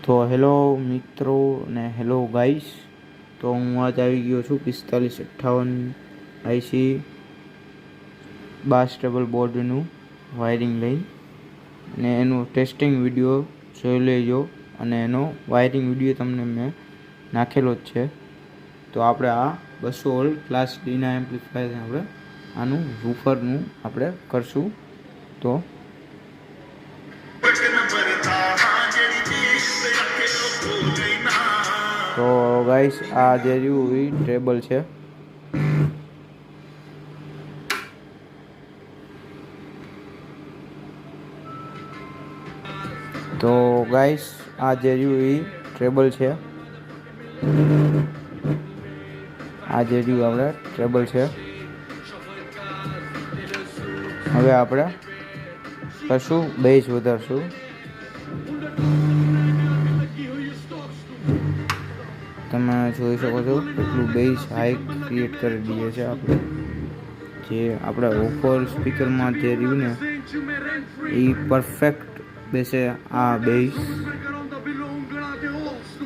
તો હેલો મિત્રો ને હેલો ગાઈસ, તો હું આજ આવી ગયો છું 4558 આઈસી બાસ ટેબલ બોર્ડનું વાયરિંગ લઈને, અને એનું ટેસ્ટિંગ વિડીયો જોઈ લેજો. અને એનો વાયરિંગ વિડીયો તમને મેં નાખેલો જ છે. તો આપણે આ 200 વોલ્ટ ક્લાસ ડીના એમ્પ્લીફાયર આપણે આનું રૂફરનું આપણે કરશું. તો ગાઈસ, આ જે રહ્યું એ ટ્રેબલ છે. તો ગાઈસ, આ જે રહ્યું એ ટ્રેબલ છે. આ જે રહ્યું આપણે ટ્રેબલ છે. હવે આપણે કરશું બેઝ વધારશું. તમે જોઈ શકો છો કેટલું બેઝ હાઈ ક્રિએટ કરી દઈએ છે આપણે. જે આપણા ઓફર સ્પીકરમાં જે રહ્યું ને એ પરફેક્ટ બેસે આ બેઝ.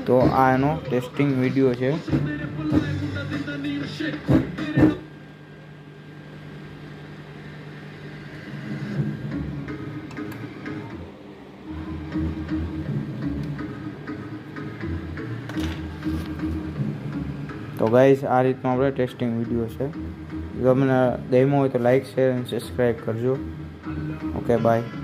તો આ એનો ટેસ્ટિંગ વિડીયો છે. તો ગાઈસ, આ રીતનો આપણે ટેસ્ટિંગ વિડીયો છે. જો તમને ગમ્યો હોય તો લાઈક, શેર અને સબસ્ક્રાઈબ કરજો. Okay, by.